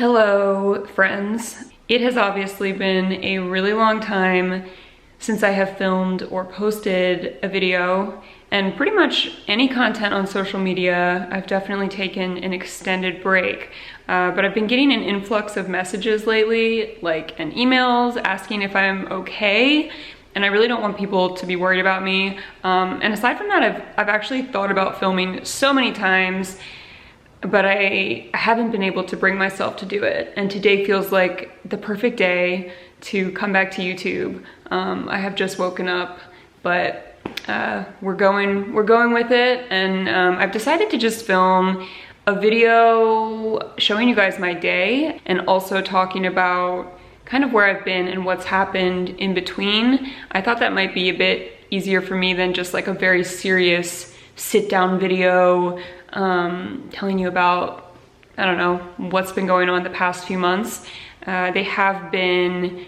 Hello, friends. It has obviously been a really long time since I have filmed or posted a video, and pretty much any content on social media. I've definitely taken an extended break, but I've been getting an influx of messages lately, and emails asking if I'm okay, and I really don't want people to be worried about me. And aside from that, I've actually thought about filming so many times, but I haven't been able to bring myself to do it. And today feels like the perfect day to come back to YouTube. I have just woken up, but we're going with it. And I've decided to just film a video showing you guys my day and also talking about kind of where I've been and what's happened in between. I thought that might be a bit easier for me than just like a very serious sit down video telling you about, I don't know, what's been going on the past few months. They have been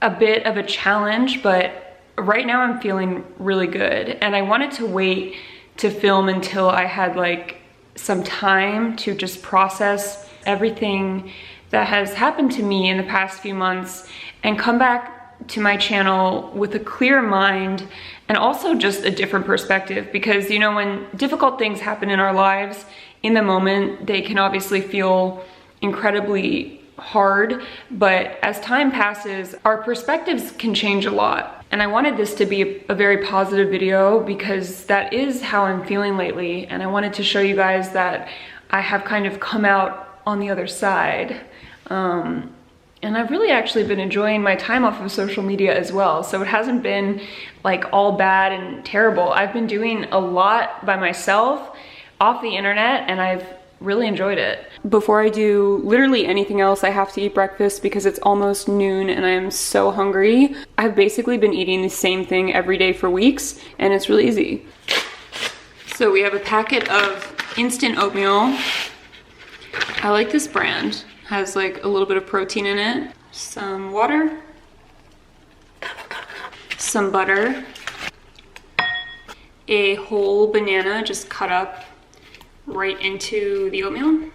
a bit of a challenge, but right now I'm feeling really good. And I wanted to wait to film until I had like some time to just process everything that has happened to me in the past few months and come back to my channel with a clear mind and also just a different perspective, because you know, when difficult things happen in our lives, in the moment they can obviously feel incredibly hard, but as time passes our perspectives can change a lot. And I wanted this to be a very positive video because that is how I'm feeling lately, and I wanted to show you guys that I have kind of come out on the other side. And I've really actually been enjoying my time off of social media as well. So it hasn't been like all bad and terrible. I've been doing a lot by myself off the internet and I've really enjoyed it. Before I do literally anything else, I have to eat breakfast because it's almost noon and I am so hungry. I've basically been eating the same thing every day for weeks and it's really easy. So we have a packet of instant oatmeal. I like this brand. Has like a little bit of protein in it. Some water, some butter, a whole banana just cut up right into the oatmeal.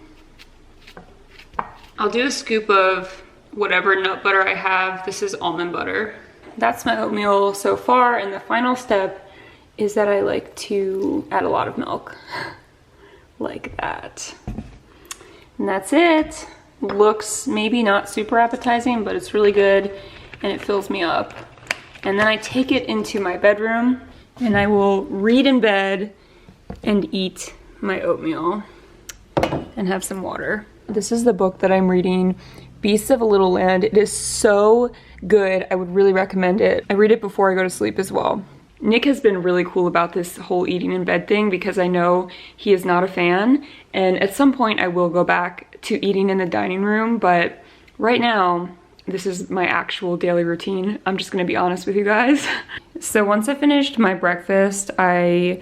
I'll do a scoop of whatever nut butter I have. This is almond butter. That's my oatmeal so far, and the final step is that I like to add a lot of milk. Like that. And that's it. Looks maybe not super appetizing, but it's really good and it fills me up. And then I take it into my bedroom and I will read in bed and eat my oatmeal and have some water. This is the book that I'm reading, Beasts of a Little Land. It is so good. I would really recommend it. I read it before I go to sleep as well. Nick has been really cool about this whole eating in bed thing because I know he is not a fan, and at some point I will go back to eating in the dining room, but right now this is my actual daily routine. I'm just gonna be honest with you guys. So once I finished my breakfast, I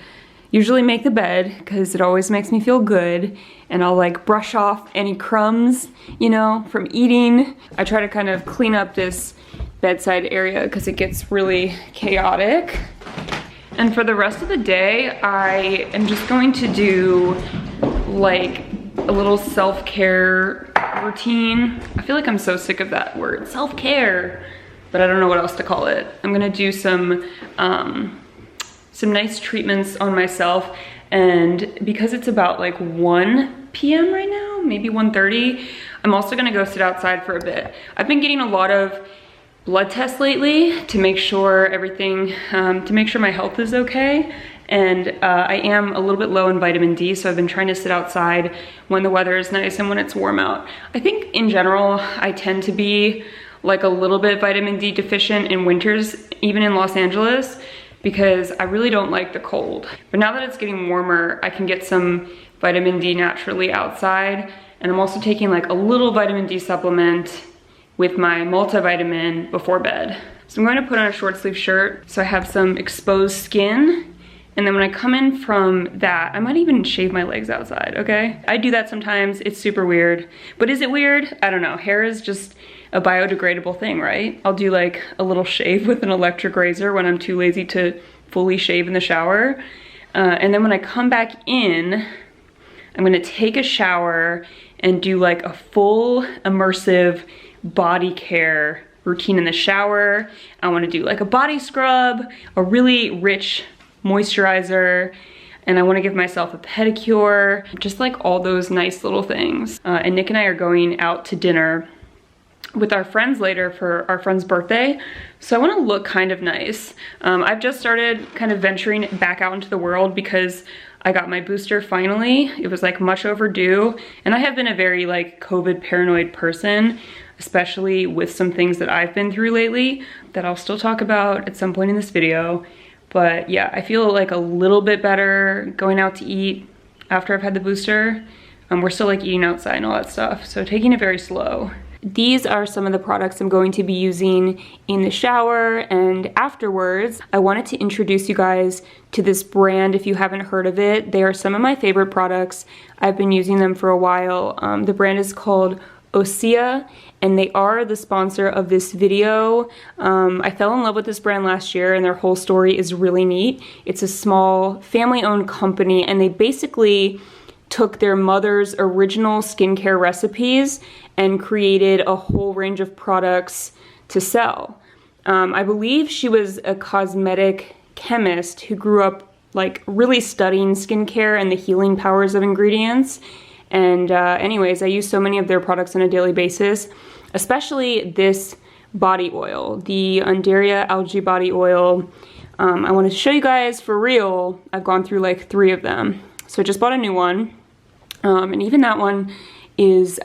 usually make the bed because it always makes me feel good, and I'll like brush off any crumbs, you know, from eating. I try to kind of clean up this bedside area because it gets really chaotic. And for the rest of the day, I am just going to do like a little self-care routine. I feel like I'm so sick of that word, self-care, but I don't know what else to call it. I'm gonna do some nice treatments on myself, and because it's about like 1 p.m. right now, maybe 1:30, I'm also gonna go sit outside for a bit. I've been getting a lot of blood tests lately to make sure everything, to make sure my health is okay. And I am a little bit low in vitamin D, so I've been trying to sit outside when the weather is nice and when it's warm out. I think in general, I tend to be like a little bit vitamin D deficient in winters, even in Los Angeles, because I really don't like the cold. But now that it's getting warmer, I can get some vitamin D naturally outside. And I'm also taking like a little vitamin D supplement with my multivitamin before bed. So I'm going to put on a short sleeve shirt so I have some exposed skin. And then when I come in from that, I might even shave my legs outside, okay? I do that sometimes, it's super weird. But is it weird? I don't know, hair is just a biodegradable thing, right? I'll do like a little shave with an electric razor when I'm too lazy to fully shave in the shower. And then when I come back in, I'm gonna take a shower and do like a full immersive body care routine in the shower. I want to do like a body scrub, a really rich moisturizer, and I want to give myself a pedicure, just like all those nice little things. And Nick and I are going out to dinner with our friends later for our friend's birthday, so I want to look kind of nice. I've just started kind of venturing back out into the world because I got my booster finally. It was like much overdue, and I have been a very like COVID paranoid person, especially with some things that I've been through lately that I'll still talk about at some point in this video. But yeah, I feel like a little bit better going out to eat after I've had the booster. We're still like eating outside and all that stuff, so taking it very slow. These are some of the products I'm going to be using in the shower, and afterwards, I wanted to introduce you guys to this brand if you haven't heard of it. They are some of my favorite products. I've been using them for a while. The brand is called Osea, and they are the sponsor of this video. I fell in love with this brand last year, and their whole story is really neat. It's a small family-owned company, and they basically took their mother's original skincare recipes and created a whole range of products to sell. I believe she was a cosmetic chemist who grew up like really studying skincare and the healing powers of ingredients. And anyways, I use so many of their products on a daily basis, especially this body oil, the Undaria Algae body oil. I wanted to show you guys for real. I've gone through like 3 of them. So I just bought a new one. And even that one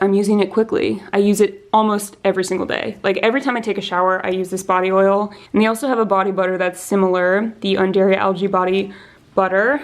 I'm using it quickly. I use it almost every single day. Like every time I take a shower, I use this body oil. And they also have a body butter that's similar, the Undaria Algae Body Butter.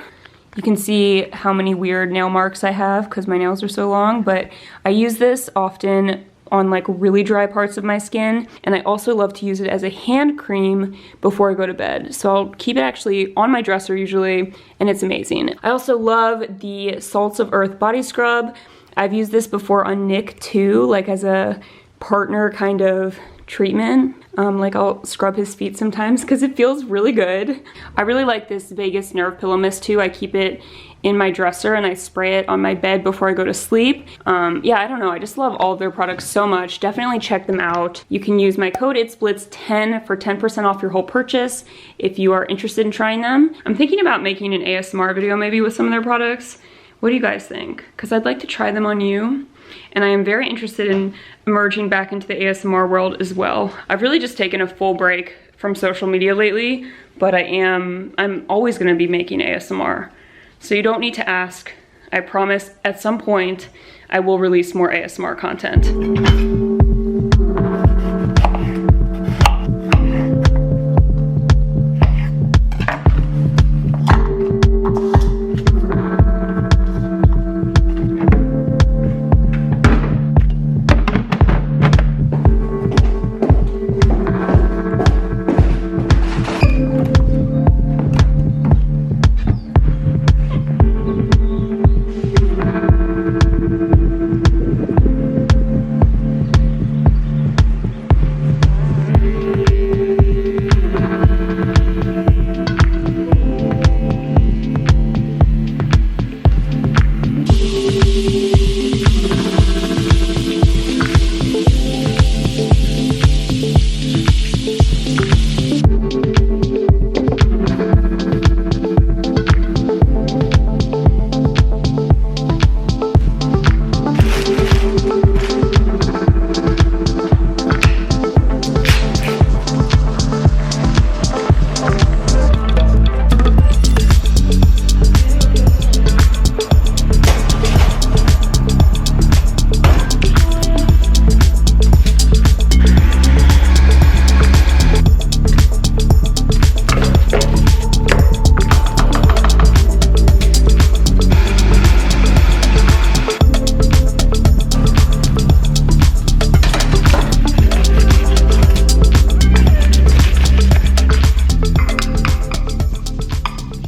You can see how many weird nail marks I have because my nails are so long, but I use this often on like really dry parts of my skin, and I also love to use it as a hand cream before I go to bed. So I'll keep it actually on my dresser usually, and it's amazing. I also love the Salts of Earth body scrub. I've used this before on Nick too, like as a partner kind of treatment. Like I'll scrub his feet sometimes because it feels really good. I really like this Vagus Nerve Pillow Mist too. I keep it in my dresser and I spray it on my bed before I go to sleep. Yeah, I don't know, I just love all of their products so much. Definitely check them out. You can use my code ITSPLITS10 for 10% off your whole purchase if you are interested in trying them. I'm thinking about making an ASMR video maybe with some of their products. What do you guys think? Because I'd like to try them on you. And I am very interested in emerging back into the ASMR world as well. I've really just taken a full break from social media lately, but I'm always gonna be making ASMR. So you don't need to ask. I promise at some point I will release more ASMR content.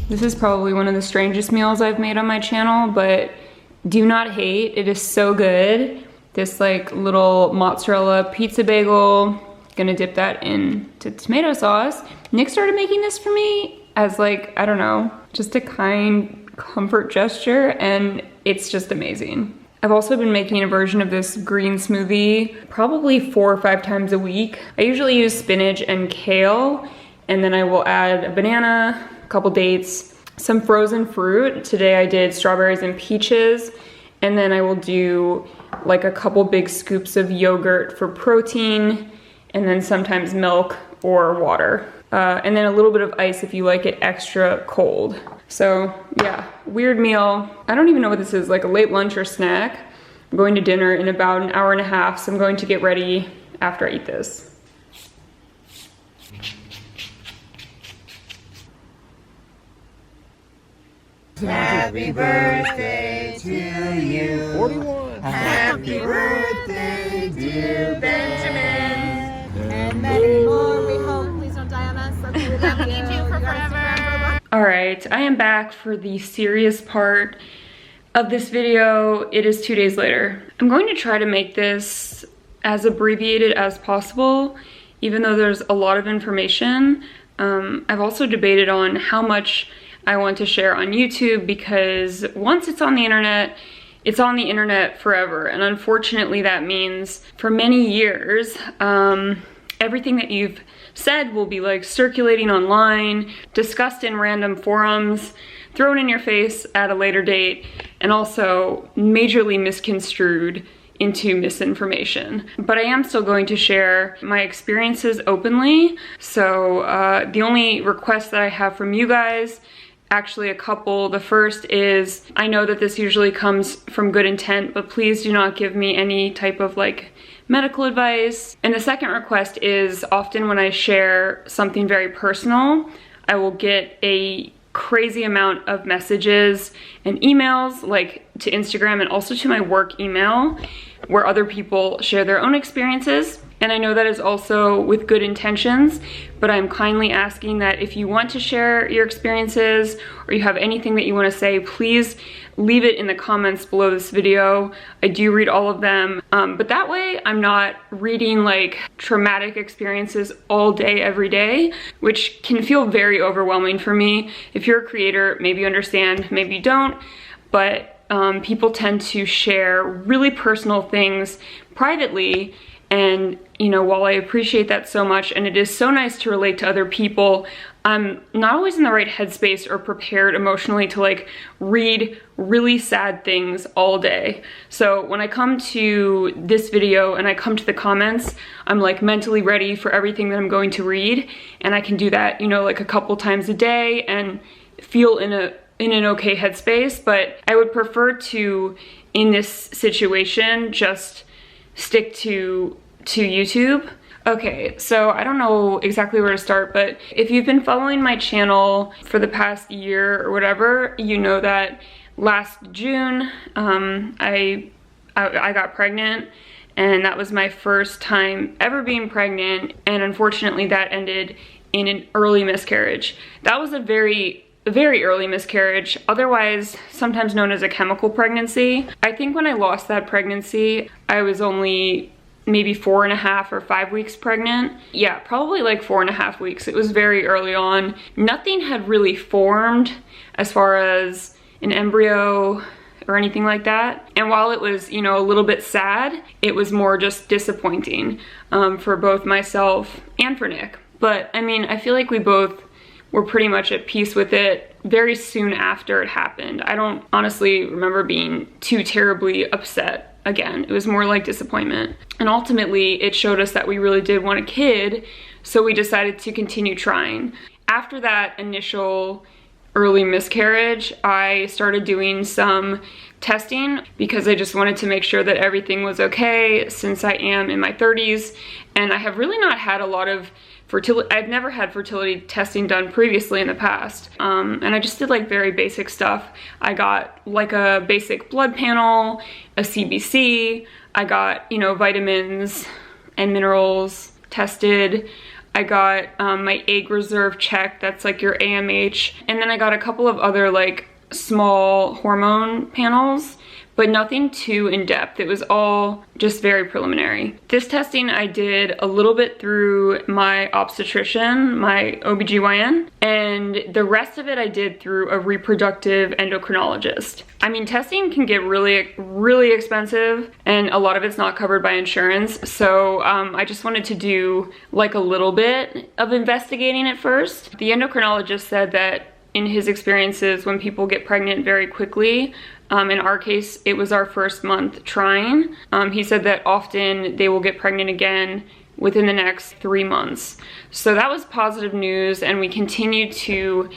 This is probably one of the strangest meals I've made on my channel, but do not hate, it is so good. This like little mozzarella pizza bagel, gonna dip that into tomato sauce. Nick started making this for me as like, I don't know, just a kind comfort gesture, and it's just amazing. I've also been making a version of this green smoothie probably 4 or 5 times a week. I usually use spinach and kale, and then I will add a banana, a couple dates, some frozen fruit. Today I did strawberries and peaches, and then I will do like a couple big scoops of yogurt for protein, and then sometimes milk or water. And then a little bit of ice if you like it extra cold. So yeah, weird meal. I don't even know what this is, like a late lunch or snack. I'm going to dinner in about an hour and a half, so I'm going to get ready after I eat this. Happy birthday to you. 41. Happy birthday, dear Benjamin. And many more, we hope. Please don't die on us. We love you for forever. All right, I am back for the serious part of this video. It is 2 days later. I'm going to try to make this as abbreviated as possible, even though there's a lot of information. I've also debated on how much I want to share on YouTube, because once it's on the internet forever. And unfortunately that means for many years, everything that you've said will be like circulating online, discussed in random forums, thrown in your face at a later date, and also majorly misconstrued into misinformation. But I am still going to share my experiences openly. So the only request that I have from you guys, actually a couple. The first is, I know that this usually comes from good intent, but please do not give me any type of like medical advice. And the second request is, often when I share something very personal, I will get a crazy amount of messages and emails, like to Instagram and also to my work email, where other people share their own experiences. And I know that is also with good intentions, but I'm kindly asking that if you want to share your experiences or you have anything that you want to say, please leave it in the comments below this video. I do read all of them, but that way I'm not reading like traumatic experiences all day, every day, which can feel very overwhelming for me. If you're a creator, maybe you understand, maybe you don't, but people tend to share really personal things privately. And, you know, while I appreciate that so much, and it is so nice to relate to other people, I'm not always in the right headspace or prepared emotionally to like read really sad things all day. So when I come to this video and I come to the comments, I'm like mentally ready for everything that I'm going to read. And I can do that, you know, like a couple times a day and feel in an okay headspace. But I would prefer to, in this situation, just stick to YouTube. Okay, so I don't know exactly where to start, but if you've been following my channel for the past year or whatever, you know that last June I got pregnant, and that was my first time ever being pregnant, and unfortunately that ended in an early miscarriage. That was a very early miscarriage, otherwise sometimes known as a chemical pregnancy. I think when I lost that pregnancy, I was only maybe 4.5 or 5 weeks pregnant. Yeah, probably like 4.5 weeks. It was very early on. Nothing had really formed as far as an embryo or anything like that. And while it was, you know, a little bit sad, it was more just disappointing for both myself and for Nick. But I mean, I feel like we both were pretty much at peace with it very soon after it happened. I don't honestly remember being too terribly upset. Again, it was more like disappointment. And ultimately, it showed us that we really did want a kid, so we decided to continue trying. After that initial early miscarriage, I started doing some testing because I just wanted to make sure that everything was okay, since I am in my 30s, and I have really not had a lot of fertility. I've never had fertility testing done previously in the past, and I just did like very basic stuff. I got like a basic blood panel, a CBC, I got, you know, vitamins and minerals tested. I got my egg reserve checked, that's like your AMH, and then I got a couple of other like small hormone panels, but nothing too in-depth. It was all just very preliminary. This testing I did a little bit through my obstetrician, my OBGYN, and the rest of it I did through a reproductive endocrinologist. I mean, testing can get really expensive, and a lot of it's not covered by insurance, so I just wanted to do like a little bit of investigating at first. The endocrinologist said that in his experiences, when people get pregnant very quickly, in our case, it was our first month trying. He said that often they will get pregnant again within the next 3 months. So that was positive news, and we continued to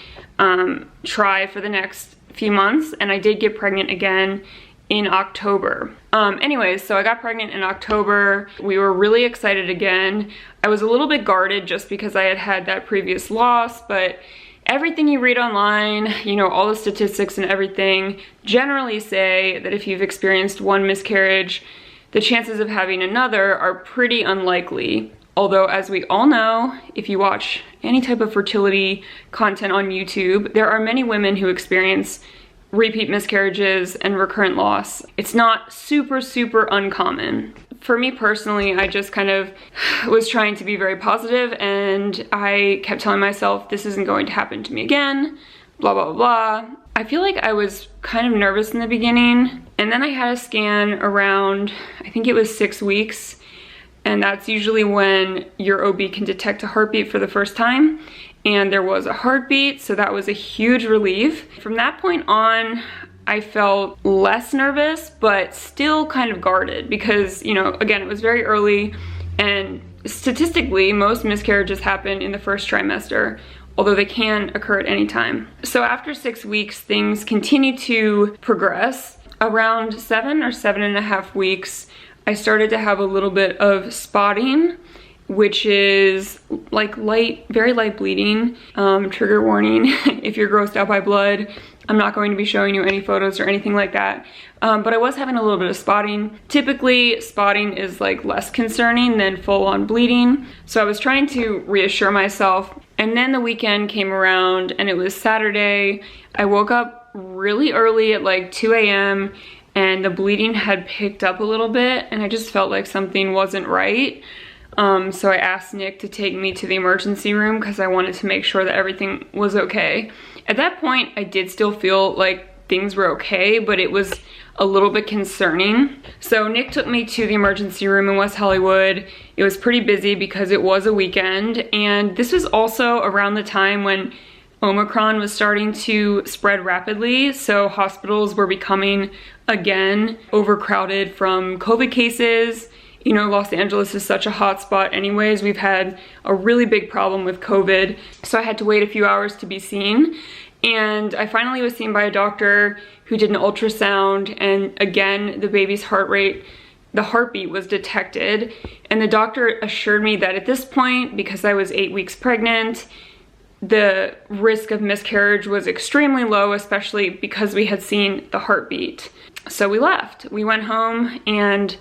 try for the next few months, and I did get pregnant again in October. Anyways, so I got pregnant in October. We were really excited again. I was a little bit guarded just because I had had that previous loss, but everything you read online, you know, all the statistics and everything generally say that if you've experienced one miscarriage, the chances of having another are pretty unlikely. Although, as we all know, if you watch any type of fertility content on YouTube, there are many women who experience repeat miscarriages and recurrent loss. It's not super uncommon. For me personally, I just kind of was trying to be very positive, and I kept telling myself this isn't going to happen to me again, blah blah blah. I feel like I was kind of nervous in the beginning, and then I had a scan around, I think it was 6 weeks, and that's usually when your OB can detect a heartbeat for the first time. And there was a heartbeat, so that was a huge relief. From that point on, I felt less nervous, but still kind of guarded because, you know, again, it was very early, and statistically, most miscarriages happen in the first trimester, although they can occur at any time. So after 6 weeks, things continued to progress. Around 7 or 7.5 weeks, I started to have a little bit of spotting, which is like very light bleeding. Trigger warning, if you're grossed out by blood, I'm not going to be showing you any photos or anything like that. But I was having a little bit of spotting. Typically, spotting is like less concerning than full-on bleeding. So I was trying to reassure myself. And then the weekend came around, and it was Saturday. I woke up really early at like 2 a.m. and the bleeding had picked up a little bit, and I just felt like something wasn't right. So I asked Nick to take me to the emergency room because I wanted to make sure that everything was okay. At that point, I did still feel like things were okay, but it was a little bit concerning. So Nick took me to the emergency room in West Hollywood. It was pretty busy because it was a weekend, and this was also around the time when Omicron was starting to spread rapidly, so hospitals were becoming, again, overcrowded from COVID cases. You know, Los Angeles is such a hot spot anyways. We've had a really big problem with COVID, so I had to wait a few hours to be seen. And I finally was seen by a doctor who did an ultrasound, and again, the baby's heart rate, the heartbeat was detected. And the doctor assured me that at this point, because I was 8 weeks pregnant, the risk of miscarriage was extremely low, especially because we had seen the heartbeat. So we left. We went home, and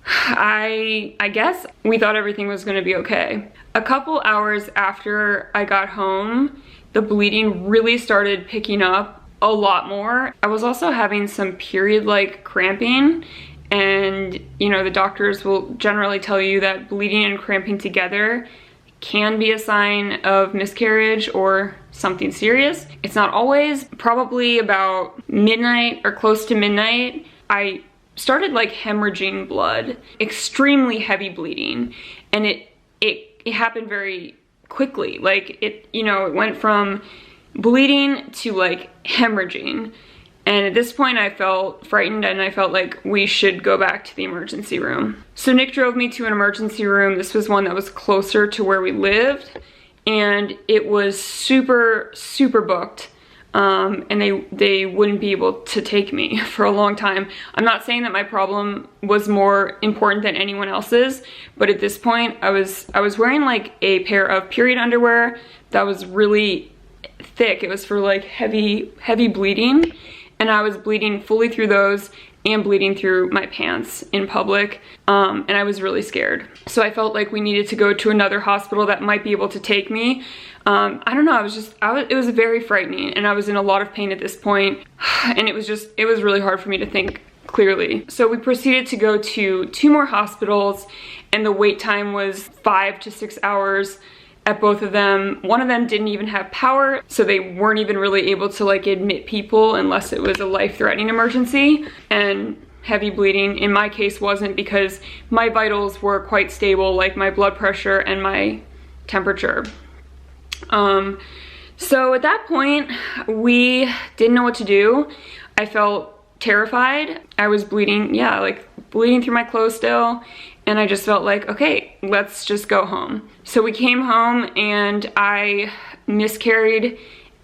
I guess we thought everything was going to be okay. A couple hours after I got home, the bleeding really started picking up a lot more. I was also having some period-like cramping, and you know, the doctors will generally tell you that bleeding and cramping together can be a sign of miscarriage or something serious. It's not always. Probably about midnight or close to midnight, I started like hemorrhaging blood, extremely heavy bleeding, and it happened very quickly. Like it went from bleeding to like hemorrhaging, and at this point I felt frightened, and I felt like we should go back to the emergency room. So Nick drove me to an emergency room. This was one that was closer to where we lived, and it was super booked. And they wouldn't be able to take me for a long time. I'm not saying that my problem was more important than anyone else's, but at this point I was wearing like a pair of period underwear that was really thick. It was for like heavy bleeding, and I was bleeding fully through those, and bleeding through my pants in public, and I was really scared. So I felt like we needed to go to another hospital that might be able to take me. I don't know, it was very frightening, and I was in a lot of pain at this point, and it was really hard for me to think clearly. So we proceeded to go to 2 more hospitals, and the wait time was 5 to 6 hours at both of them. One of them didn't even have power, so they weren't even really able to like admit people unless it was a life-threatening emergency. And heavy bleeding in my case wasn't, because my vitals were quite stable, like my blood pressure and my temperature. So at that point, we didn't know what to do. I felt terrified. I was bleeding, yeah, like bleeding through my clothes still. And I just felt like, okay, let's just go home. So we came home and I miscarried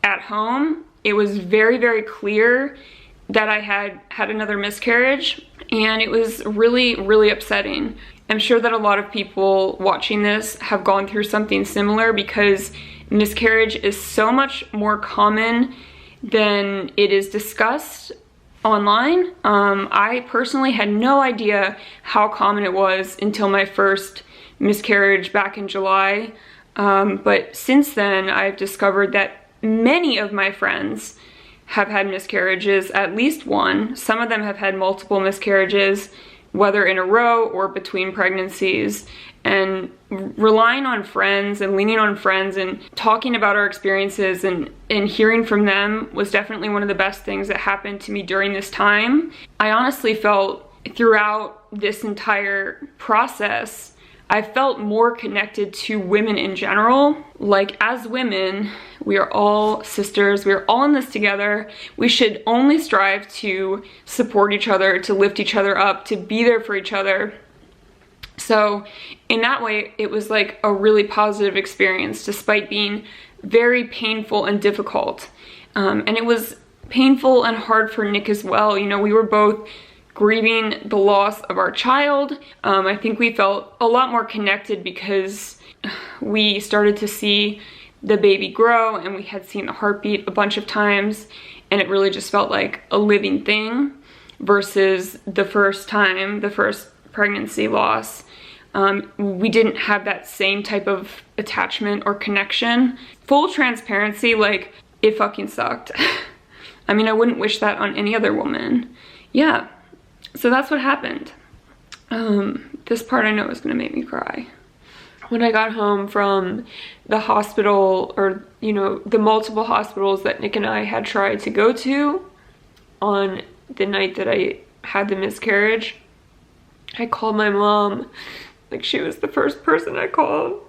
at home. It was very, very clear that I had another miscarriage, and it was really, really upsetting. I'm sure that a lot of people watching this have gone through something similar, because miscarriage is so much more common than it is discussed online. I personally had no idea how common it was until my first miscarriage back in July. But since then, I've discovered that many of my friends have had miscarriages, at least one. Some of them have had multiple miscarriages, whether in a row or between pregnancies. And relying on friends and leaning on friends and talking about our experiences and hearing from them was definitely one of the best things that happened to me during this time. I honestly felt throughout this entire process, I felt more connected to women in general. Like, as women, we are all sisters, we are all in this together. We should only strive to support each other, to lift each other up, to be there for each other. So in that way, it was like a really positive experience, despite being very painful and difficult. And it was painful and hard for Nick as well. You know, we were both grieving the loss of our child. I think we felt a lot more connected because we started to see the baby grow, and we had seen the heartbeat a bunch of times, and it really just felt like a living thing versus the first pregnancy loss. We didn't have that same type of attachment or connection. Full transparency, like, it fucking sucked. I mean, I wouldn't wish that on any other woman. Yeah, so that's what happened. This part I know is gonna make me cry. When I got home from the hospital, or, you know, the multiple hospitals that Nick and I had tried to go to on the night that I had the miscarriage, I called my mom. Like, she was the first person I called.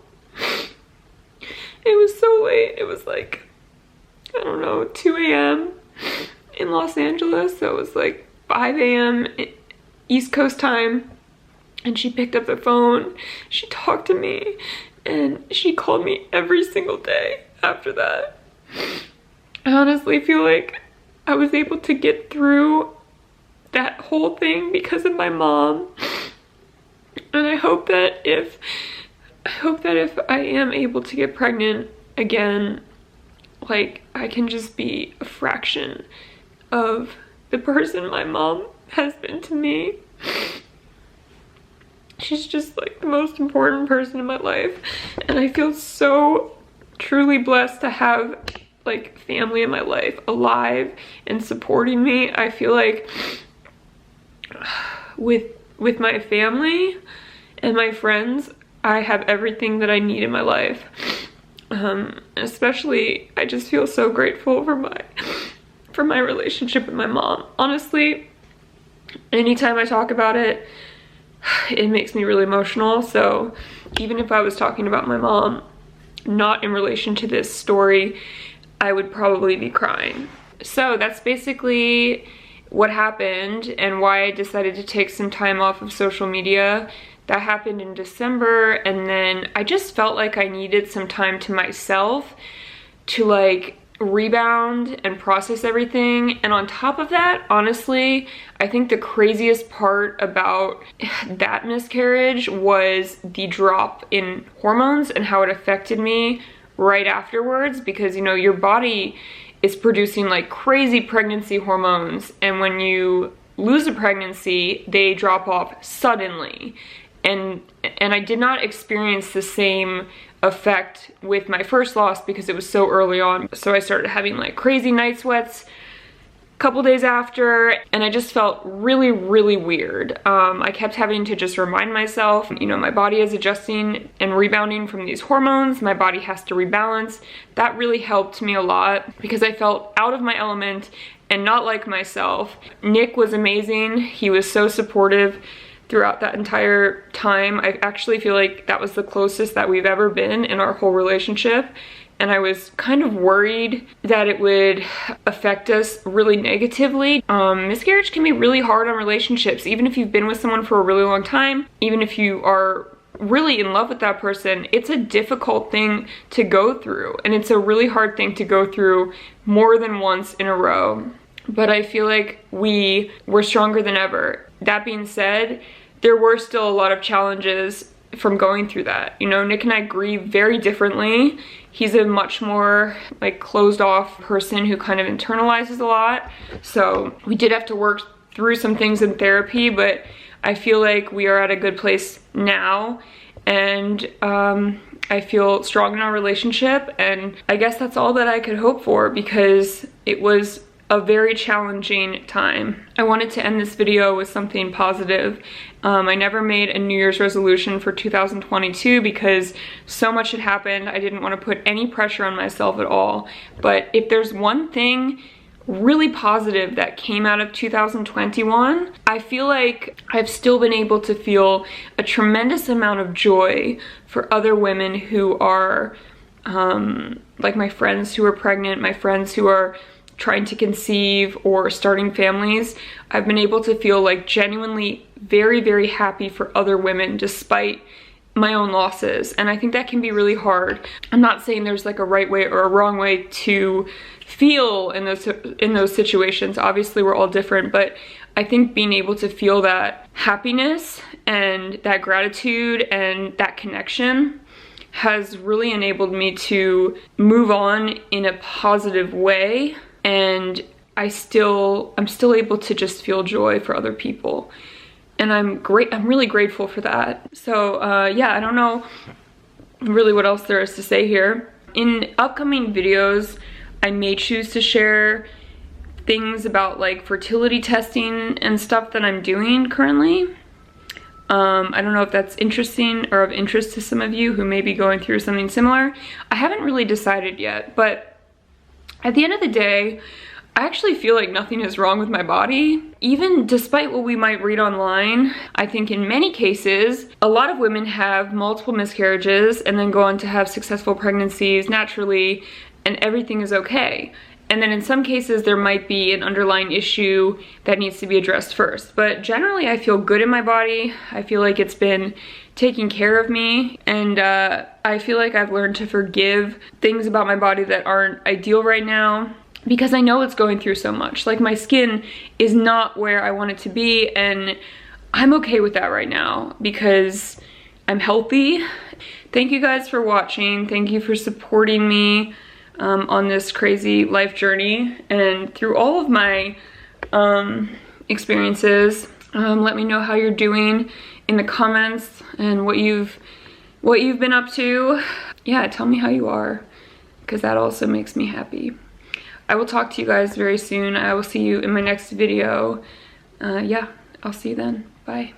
It was so late. It was like, I don't know, 2 a.m. in Los Angeles. So it was like 5 a.m. East Coast time. And she picked up the phone. She talked to me. And she called me every single day after that. I honestly feel like I was able to get through that whole thing because of my mom. And I hope that if I am able to get pregnant again, like, I can just be a fraction of the person my mom has been to me. She's just like the most important person in my life, and I feel so truly blessed to have like family in my life alive and supporting me. I feel like with my family and my friends, I have everything that I need in my life. Especially, I just feel so grateful for my relationship with my mom. Honestly, anytime I talk about it, it makes me really emotional. So even if I was talking about my mom not in relation to this story, I would probably be crying. So that's basically what happened and why I decided to take some time off of social media. That happened in December, and then I just felt like I needed some time to myself to like rebound and process everything. And on top of that, honestly, I think the craziest part about that miscarriage was the drop in hormones and how it affected me right afterwards, because, you know, your body is producing like crazy pregnancy hormones, and when you lose a pregnancy, they drop off suddenly. And I did not experience the same effect with my first loss because it was so early on. So I started having like crazy night sweats a couple days after, and I just felt really, really weird. I kept having to just remind myself, you know, my body is adjusting and rebounding from these hormones. My body has to rebalance. That really helped me a lot because I felt out of my element and not like myself. Nick was amazing. He was so supportive throughout that entire time. I actually feel like that was the closest that we've ever been in our whole relationship. And I was kind of worried that it would affect us really negatively. Miscarriage can be really hard on relationships, even if you've been with someone for a really long time, even if you are really in love with that person. It's a difficult thing to go through, and it's a really hard thing to go through more than once in a row. But I feel like we were stronger than ever. That being said, there were still a lot of challenges from going through that. You know, Nick and I grieve very differently. He's a much more like closed off person who kind of internalizes a lot. So we did have to work through some things in therapy, but I feel like we are at a good place now, and I feel strong in our relationship, and I guess that's all that I could hope for because it was a very challenging time. I wanted to end this video with something positive. I never made a New Year's resolution for 2022 because so much had happened. I didn't want to put any pressure on myself at all. But if there's one thing really positive that came out of 2021, I feel like I've still been able to feel a tremendous amount of joy for other women who are like my friends who are pregnant, my friends who are trying to conceive or starting families. I've been able to feel like genuinely very, very happy for other women despite my own losses. And I think that can be really hard. I'm not saying there's like a right way or a wrong way to feel in those situations. Obviously we're all different, but I think being able to feel that happiness and that gratitude and that connection has really enabled me to move on in a positive way. And I'm still able to just feel joy for other people, and I'm really grateful for that. So yeah, I don't know really what else there is to say here. In upcoming videos, I may choose to share things about like fertility testing and stuff that I'm doing currently. I don't know if that's interesting or of interest to some of you who may be going through something similar. I haven't really decided yet, but at the end of the day, I actually feel like nothing is wrong with my body. Even despite what we might read online, I think in many cases, a lot of women have multiple miscarriages and then go on to have successful pregnancies naturally, and everything is okay. And then in some cases, there might be an underlying issue that needs to be addressed first. But generally, I feel good in my body. I feel like it's been taking care of me, and I feel like I've learned to forgive things about my body that aren't ideal right now because I know it's going through so much. Like my skin is not where I want it to be, and I'm okay with that right now because I'm healthy. Thank you guys for watching. Thank you for supporting me on this crazy life journey and through all of my experiences. Let me know how you're doing in the comments and what you've been up to. Yeah, tell me how you are, because that also makes me happy. I will talk to you guys very soon. I will see you in my next video. Yeah, I'll see you then. Bye.